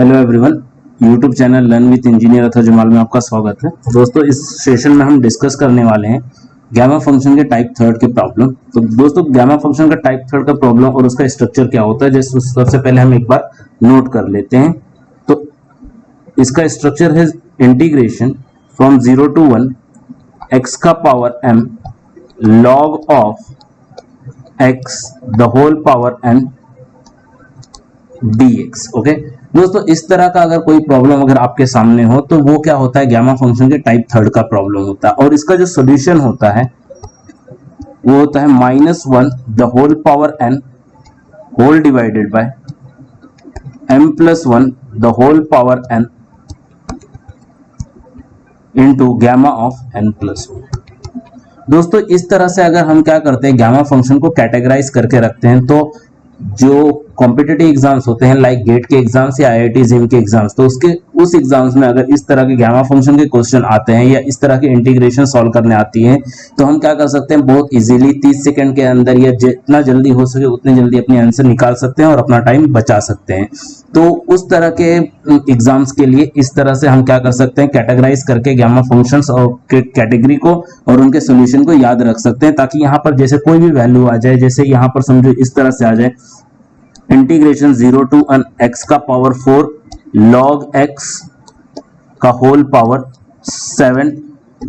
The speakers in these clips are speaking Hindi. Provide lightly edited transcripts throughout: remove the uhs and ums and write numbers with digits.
Hello everyone, YouTube channel learn with engineer अथवा जमाल में आपका स्वागत है। दोस्तों, इस सेशन में हम डिस्कस करने वाले हैं गैमा फंक्शन के टाइप थर्ड के प्रॉब्लम। तो दोस्तों, गैमा फंक्शन का टाइप थर्ड का प्रॉब्लम और उसका स्ट्रक्चर क्या होता है, जैसे सबसे पहले हम एक बार नोट कर लेते हैं। तो इसका स्ट्रक्चर है इंटीग्रेशन फ्रॉम 0 to 1 x का power m log of x the whole power n dx। Okay दोस्तों, इस तरह का अगर कोई प्रॉब्लम अगर आपके सामने हो तो वो क्या होता है, गैमा फंक्शन के टाइप थर्ड का प्रॉब्लम होता है। और इसका जो सोल्यूशन होता है वो होता है -1 the whole power n whole divided by m+1 the whole power n into gamma of n+1। दोस्तों, इस तरह से अगर हम क्या करते हैं, गैमा फंक्शन को कैटेगराइज करके रखते हैं, तो जो कॉम्पिटिटिव एग्जाम्स होते हैं लाइक गेट के एग्जाम्स या आईआईटी जिम के एग्जाम्स, तो उस एग्जाम्स में अगर इस तरह के गैमा फंक्शन के क्वेश्चन आते हैं या इस तरह के इंटीग्रेशन सॉल्व करने आती है, तो हम क्या कर सकते हैं, बहुत इजीली 30 सेकंड के अंदर या जितना जल्दी हो सके उतने जल्दी अपने आंसर निकाल सकते हैं और अपना टाइम बचा सकते हैं। तो उस तरह के एग्जाम्स के लिए इस तरह से हम क्या कर सकते हैं, कैटेगराइज करके गैमा फंक्शंस और कैटेगरी को और उनके सॉल्यूशन को याद रख सकते हैं, ताकि यहाँ पर जैसे कोई भी वैल्यू आ जाए, जैसे यहाँ पर समझो इस तरह से आ जाए इंटीग्रेशन 0 to x का पावर 4 log x का होल पावर 7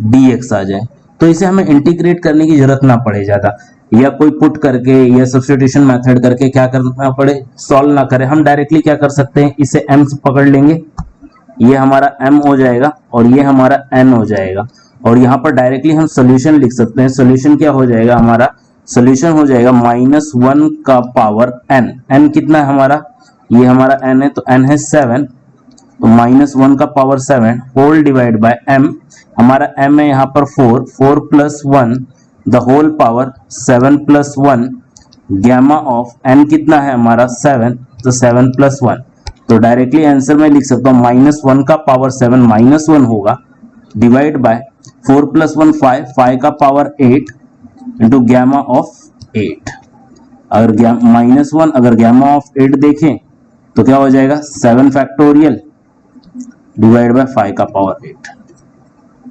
dx आ जाए, तो इसे हमें इंटीग्रेट करने की जरूरत ना पड़े ज्यादा, या कोई पुट करके या सब्स्टिट्यूशन मेथड करके क्या करना पड़े, सॉल्व ना करें। हम डायरेक्टली क्या कर सकते हैं, इसे m से पकड़ लेंगे, ये हमारा m हो जाएगा और ये हमारा n हो जाएगा, और यहाँ पर डायरेक्टली हम सोल्यूशन लिख सकते हैं। सोल्यूशन क्या हो जाएगा, हमारा सोल्यूशन हो जाएगा -1 का पावर n। n कितना है हमारा, ये हमारा n है, तो n है 7, तो -1 का power 7 whole divide by m, हमारा m है यहाँ पर 4 + 1 the whole power 7 + 1 gamma of n कितना है हमारा 7, तो 7 + 1, तो डायरेक्टली आंसर में लिख सकता हूँ -1 का पावर 7 -1 होगा डिवाइड बाय 4 + 1 5 का पावर 8 इंटू गैमा ऑफ 8। अगर -1 अगर गैमा ऑफ 8 देखें तो क्या हो जाएगा, 7 फैक्टोरियल डिवाइड बाय 5 का power 8,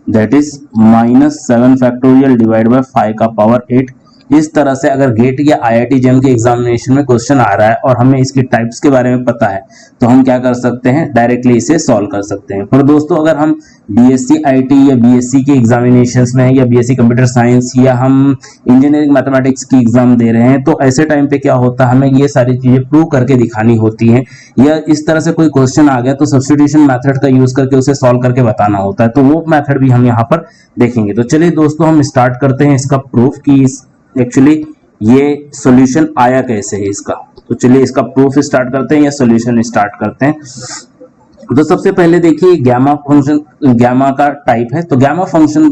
that is -7 factorial divide by 5 का पावर 8। इस तरह से अगर गेट या आईआईटी जेम के एग्जामिनेशन में क्वेश्चन आ रहा है और हमें इसके टाइप्स के बारे में पता है, तो हम क्या कर सकते हैं, डायरेक्टली इसे सॉल्व कर सकते हैं। पर दोस्तों, अगर हम बीएससी आईटी या बीएससी के एग्जामिनेशंस में या बीएससी कंप्यूटर साइंस या हम इंजीनियरिंग मैथमेटिक्स की एग्जाम दे रहे हैं, तो ऐसे टाइम पे क्या होता है, हमें ये सारी चीजें प्रूव करके दिखानी होती हैं, या इस तरह से कोई क्वेश्चन आ गया तो सब्स्टिट्यूशन मेथड का यूज करके उसे सॉल्व करके बताना होता है, तो वो मेथड भी हम यहाँ पर देखेंगे। तो चलिए दोस्तों, हम स्टार्ट करते हैं इसका प्रूफ कि एक्चुअली ये सॉल्यूशन आया कैसे है इसका। तो चलिए इसका प्रूफ स्टार्ट करते हैं या सॉल्यूशन स्टार्ट करते हैं। तो सबसे पहले देखिए, गैमा फंक्शन गैमा का टाइप है, तो गैमा फंक्शन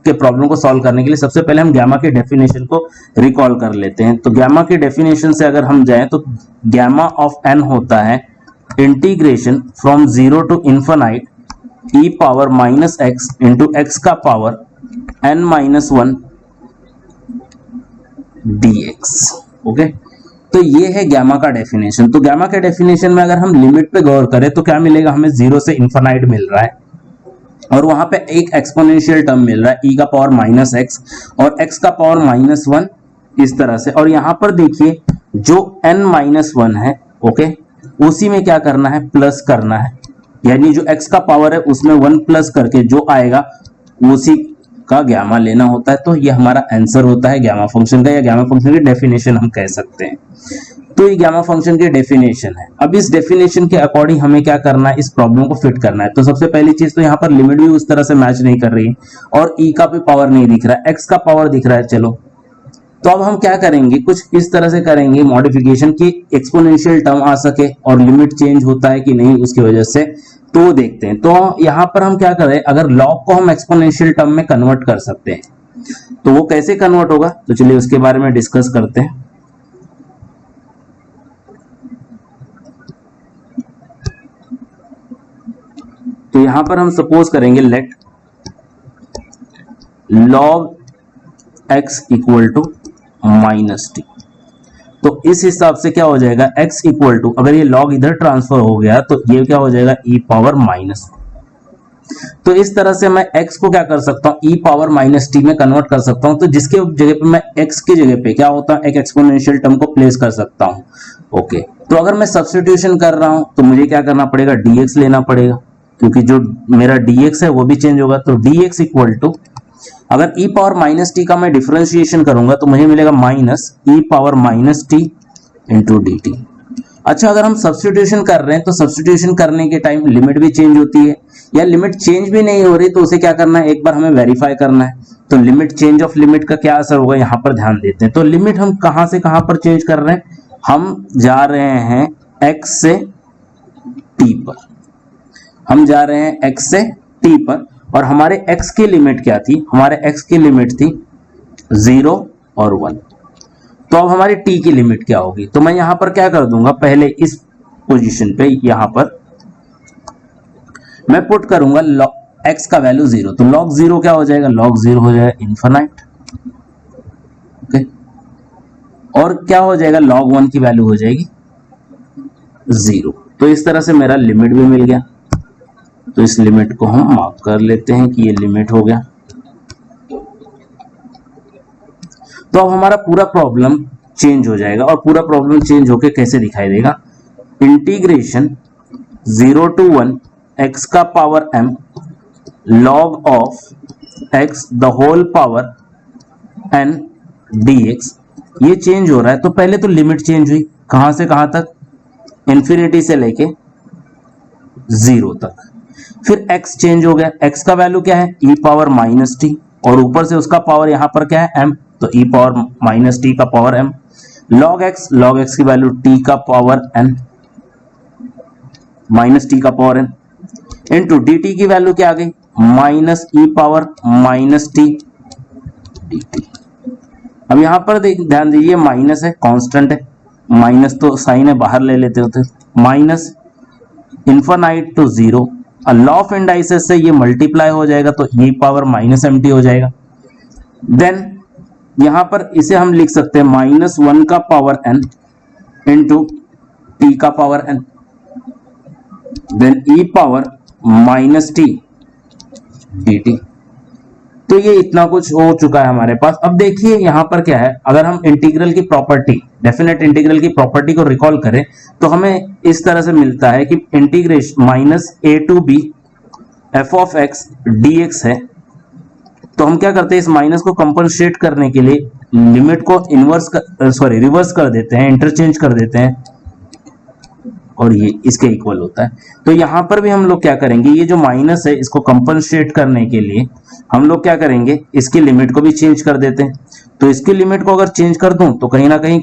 के प्रॉब्लम को सॉल्व करने के लिए सबसे पहले हम गैमा के डेफिनेशन को रिकॉल कर लेते हैं। तो गैमा के डेफिनेशन से अगर हम जाएं तो गैमा ऑफ n होता है integration from 0 to ∞ e power -x into x का पावर n-1 dx। ओके, तो ये है गैमा का डेफिनेशन। तो गैमा के डेफिनेशन में अगर हम लिमिट पे गौर करें तो क्या मिलेगा, हमें 0 से ∞ मिल रहा है, और वहां पे एक एक्सपोनेंशियल टर्म मिल रहा है e का पावर -x और x का पावर -1 इस तरह से। और यहां पर देखिए जो n-1 है, ओके, उसी में क्या करना है, प्लस करना है, यानी जो x का पावर है उसमें 1 प्लस करके जो आएगा उसी का गैमा लेना होता है। तो ये हमारा आंसर होता है गैमा फंक्शन का, या गैमा फंक्शन की डेफिनेशन हम कह सकते हैं। तो ये गैमा फंक्शन की डेफिनेशन है। अब इस डेफिनेशन के अकॉर्डिंग हमें क्या करना है, इस प्रॉब्लम को फिट करना है। तो सबसे पहली चीज तो यहाँ पर लिमिट भी उस तरह से मैच नहीं कर रही है, और e का भी पावर नहीं दिख रहा है, x का पावर दिख रहा है। चलो, तो अब हम क्या करेंगे, कुछ इस तरह से करेंगे मॉडिफिकेशन की एक्सपोनेंशियल टर्म आ सके और लिमिट चेंज होता है कि नहीं उसकी वजह से, तो देखते हैं। तो यहां पर हम क्या करें, अगर लॉग को हम एक्सपोनेंशियल टर्म में कन्वर्ट कर सकते हैं, तो वो कैसे कन्वर्ट होगा, तो चलिए उसके बारे में डिस्कस करते हैं। तो यहां पर हम सपोज करेंगे let log x equal to -t। तो इस हिसाब से क्या हो जाएगा x इक्वल टू, अगर ये log इधर ट्रांसफर हो गया तो ये क्या हो जाएगा e पावर माइनस। तो इस तरह से मैं x को क्या कर सकता हूं, e पावर माइनस टी में कन्वर्ट कर सकता हूं। तो जिसके जगह पे मैं x की जगह पे क्या होता है, एक एक्सपोनेंशियल टर्म को प्लेस कर सकता हूं। ओके, तो अगर मैं सब्स्टिट्यूशन कर रहा हूं तो मुझे क्या करना पड़ेगा, dx लेना पड़ेगा, क्योंकि जो मेरा dx है वो भी चेंज होगा। तो dx इक्वल टू, अगर e पावर माइनस टी का मैं डिफरेंशिएशन करूंगा तो मुझे मिलेगा minus e power minus t into D T. अच्छा, अगर हम सब्स्टिट्यूशन कर रहे हैं तो सब्स्टिट्यूशन करने के टाइम लिमिट भी चेंज होती है, या लिमिट चेंज भी नहीं हो रही तो उसे क्या करना है, एक बार हमें वेरीफाई करना है। तो लिमिट चेंज ऑफ लिमिट का क्या असर होगा, यहाँ पर ध्यान देते हैं। तो लिमिट हम कहां से कहां पर चेंज कर रहे हैं, हम जा रहे हैं x से t पर, हम जा रहे हैं x से t पर, और हमारे x की लिमिट क्या थी, हमारे x की लिमिट थी 0 और 1। तो अब हमारी t की लिमिट क्या होगी, तो मैं यहां पर क्या कर दूंगा, पहले इस पोजीशन पे यहां पर मैं पुट करूंगा x का वैल्यू 0, तो log 0 क्या हो जाएगा, log 0 हो जाएगा इन्फिनाइट। ओके, और क्या हो जाएगा, log 1 की वैल्यू हो जाएगी 0। तो इस तरह से मेरा लिमिट भी मिल गया। तो इस लिमिट को हम मार्क कर लेते हैं कि ये लिमिट हो गया। तो अब हमारा पूरा प्रॉब्लम चेंज हो जाएगा, और पूरा प्रॉब्लम चेंज होके कैसे दिखाई देगा, इंटीग्रेशन 0 to 1 x का power m log of x the whole power n dx। ये चेंज हो रहा है। तो पहले तो लिमिट चेंज हुई, कहां से कहां तक, इंफिनिटी से लेके 0 तक। फिर x चेंज हो गया, x का वैल्यू क्या है, e पावर माइनस टी, और ऊपर से उसका पावर यहां पर क्या है m, तो e पावर माइनस टी का पावर m, log x की वैल्यू t का पावर n माइनस टी का पावर n, इंटू dt की वैल्यू क्या आ गई, minus e power minus t dt। अब यहां पर ध्यान दीजिए, माइनस है, कांस्टेंट है, माइनस तो साइन है बाहर ले लेते होते, minus infinite to 0, law of indices से ये मल्टीप्लाई हो जाएगा तो e power minus m t हो जाएगा। देन यहां पर इसे हम लिख सकते हैं -1 का पावर n इंटू टी का power n, then e power minus t dt। तो ये इतना कुछ हो चुका है हमारे पास। अब देखिए यहां पर क्या है, अगर हम इंटीग्रल की प्रॉपर्टी, डेफिनेट इंटीग्रल की प्रॉपर्टी को रिकॉल करें तो हमें इस तरह से मिलता है कि integration minus a to b f of x dx है। तो हम क्या करते हैं, इस माइनस को कंपनसेट करने के लिए लिमिट को रिवर्स कर देते हैं, इंटरचेंज कर देते हैं, और ये इसके इक्वल होता है। तो यहां पर भी हम लोग क्या करेंगे, ये जो माइनस है इसको कंपनसेट करने के लिए हम लोग क्या करेंगे, इसकी लिमिट को भी चेंज कर देते हैं। तो इसकी लिमिट को अगर चेंज कर दूं तो कहीं ना कहीं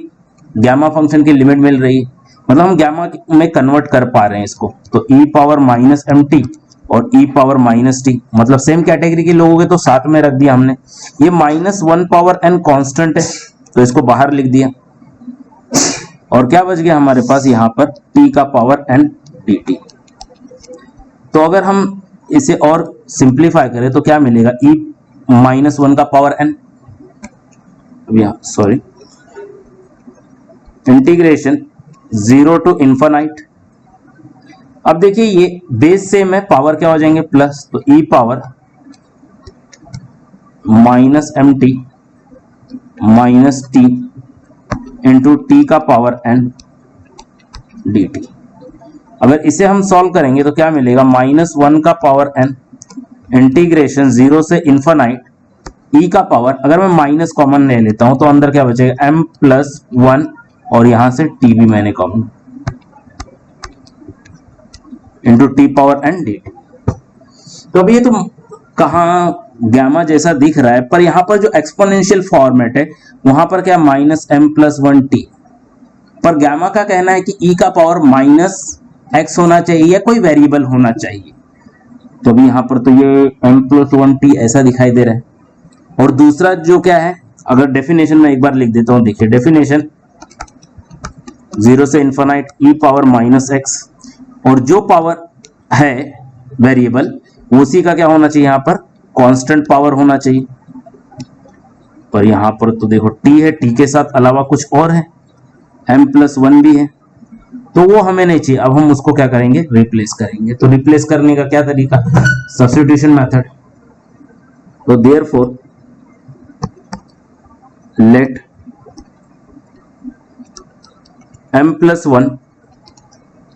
गामा फंक्शन की लिमिट मिल रही है, मतलब हम गामा में कन्वर्ट कर पा रहे हैं इसको। तो e power minus m t और e पावर माइनस टी, मतलब सेम कैटेगरी के लोग हो गए तो साथ में रख दिया हमने। ये -1 पावर n कांस्टेंट है तो इसको बाहर लिख दिया, और क्या बच गया हमारे पास यहाँ पर t का पावर n dt। तो अगर हम इसे और सिंप्लीफाई करें तो क्या मिलेगा, e -1 का power n, sorry, integration 0 to infinite. अब देखिए ये बेस सेम है, पावर क्या हो जाएंगे प्लस, तो e power minus m t minus t into t का पावर n dt। अगर इसे हम सॉल्व करेंगे तो क्या मिलेगा, -1 का पावर n इंटीग्रेशन 0 से इन्फिनाइट e का पावर, अगर मैं माइनस कॉमन ले लेता हूं तो अंदर क्या बचेगा, m प्लस 1, और यहां से t भी मैंने common, into T power n dt। तो अब ये तो कहां गामा जैसा दिख रहा है, पर यहां पर जो एक्सपोनेंशियल फॉर्मेट है वहां पर क्या -m+1t, पर गामा का कहना है कि e का पावर -x होना चाहिए या कोई वेरिएबल होना चाहिए। तो अभी यहां पर तो ये m+1t ऐसा दिखाई दे रहा है। और दूसरा जो क्या है, अगर डेफिनेशन में एक बार लिख देता हूं, देखिए डेफिनेशन 0 से इन्फिनाइट e पावर -x, और जो पावर है वेरिएबल उसी का क्या होना चाहिए, यहां पर कांस्टेंट पावर होना चाहिए। पर यहां पर तो देखो t है, t के साथ अलावा कुछ और है, m+1 भी है, तो वो हमें नहीं चाहिए। अब हम उसको क्या करेंगे, रिप्लेस करेंगे। तो रिप्लेस करने का क्या तरीका, सब्स्टिट्यूशन मेथड। तो therefore let m+1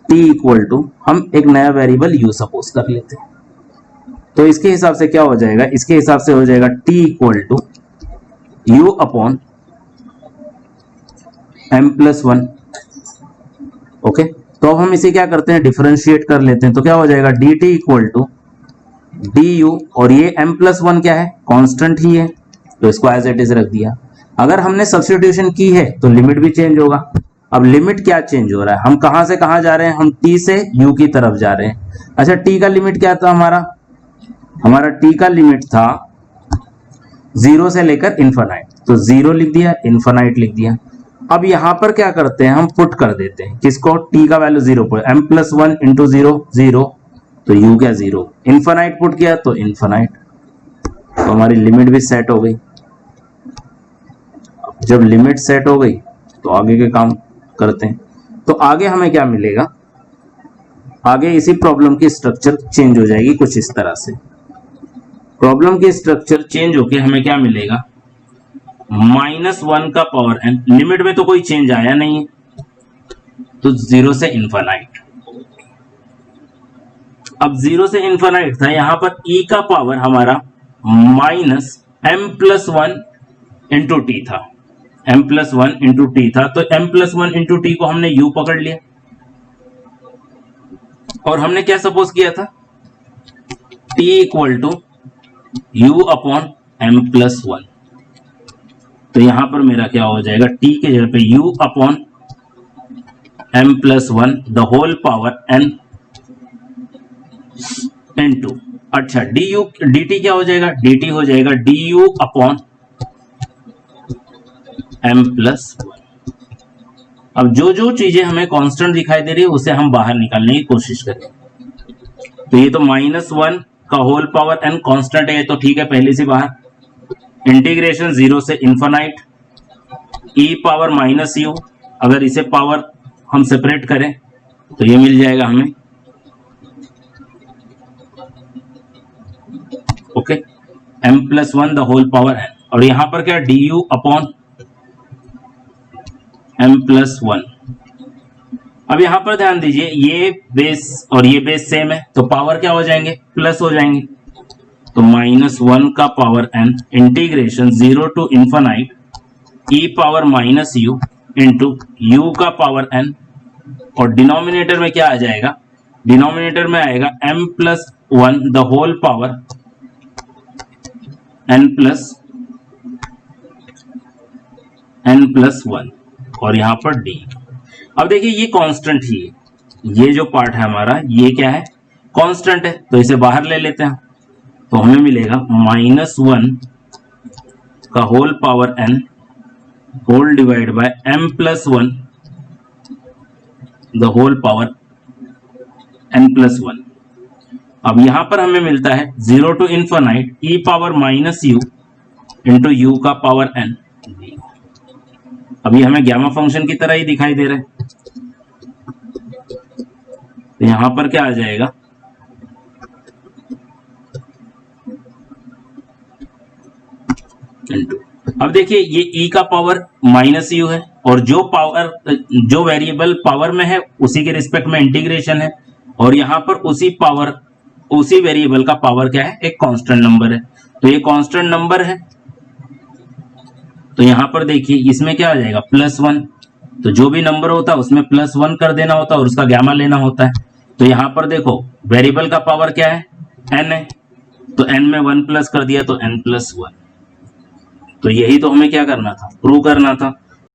t equal to, हम एक नया वेरिएबल u सपोज कर लेते हैं। तो इसके हिसाब से क्या हो जाएगा, इसके हिसाब से हो जाएगा t equal to u upon m+1। Okay, तो अब हम इसे क्या करते हैं, डिफरेंशिएट कर लेते हैं। तो क्या हो जाएगा, dt इक्वल टू du, और ये m+1 क्या है, कांस्टेंट ही है, तो इसको एज इट इज रख दिया। अगर हमने सब्स्टिट्यूशन की है तो लिमिट भी चेंज होगा। अब लिमिट क्या चेंज हो रहा है, हम कहां से कहां जा रहे हैं, हम t से u की तरफ जा रहे हैं। अच्छा, t का लिमिट क्या था हमारा t का लिमिट था 0 से लेकर इन्फिनाइट, तो 0 लिख दिया, इन्फिनाइट लिख दिया। अब यहां पर क्या करते हैं, हम पुट कर देते हैं किसको, t का वैल्यू 0 पर, m+1 इंटू 0 0, तो u क्या 0, इन्फिनाइट पुट किया तो इन्फिनाइट, तो हमारी लिमिट भी सेट हो गई। जब लिमिट सेट हो गई तो आगे के काम करते हैं। तो आगे हमें क्या मिलेगा, आगे इसी प्रॉब्लम की स्ट्रक्चर चेंज हो जाएगी कुछ इस तरह से। प्रॉब्लम की स्ट्रक्चर चेंज होके हमें क्या मिलेगा, -1 का पावर n, लिमिट में तो कोई चेंज आया नहीं है, तो 0 से इन्फिनाइट। अब 0 से इन्फिनाइट था, यहां पर e का पावर हमारा -m+1 इंटू टी था, m+1 इंटू टी था, तो m+1 इंटू टी को हमने u पकड़ लिया, और हमने क्या सपोज किया था, t equal to u upon m+1। तो यहां पर मेरा क्या हो जाएगा, t के जगह पे u upon m+1 the whole power n into, अच्छा dt क्या हो जाएगा, dt हो जाएगा du अपॉन m+1। अब जो जो चीजें हमें कांस्टेंट दिखाई दे रही है उसे हम बाहर निकालने की कोशिश करें। तो ये तो -1 का होल पावर n कांस्टेंट है, तो ठीक है, पहले से बाहर। इंटीग्रेशन 0 से इन्फिनाइट e पावर -u, अगर इसे पावर हम सेपरेट करें तो ये मिल जाएगा हमें, okay, m+1 the whole power n, और यहां पर क्या, du अपॉन m+1। अब यहां पर ध्यान दीजिए, ये बेस और ये बेस सेम है, तो पावर क्या हो जाएंगे, प्लस हो जाएंगे। तो -1 का power n integration 0 to infinite e power -u into u का पावर n, और डिनोमिनेटर में क्या आ जाएगा, डिनोमिनेटर में आएगा m+1 the whole power n+1, और यहां पर d। अब देखिए ये कांस्टेंट ही है, ये जो पार्ट है हमारा ये क्या है, कांस्टेंट है, तो इसे बाहर ले लेते हैं। तो हमें मिलेगा -1 का whole power n whole divide by m+1 the whole power n+1। अब यहां पर हमें मिलता है 0 to infinite e power -u into u का पावर n। अब ये हमें गैमा फंक्शन की तरह ही दिखाई दे रहा है, तो यहां पर क्या आ जाएगा, अब देखिए ये e का पावर -u है, और जो वेरिएबल पावर में है उसी के रिस्पेक्ट में इंटीग्रेशन है, और यहां पर उसी वेरिएबल का पावर क्या है, एक कांस्टेंट नंबर है, तो ये कांस्टेंट नंबर है। तो यहां पर देखिए इसमें क्या आ जाएगा, +1, तो जो भी नंबर होता है उसमें +1 कर देना होता है और उसका गैमा लेना होता है। तो यहां पर देखो वेरिएबल का पावर क्या है, n है, तो n में 1 प्लस कर दिया तो n+1। तो यही तो हमें क्या करना था, प्रूव करना था।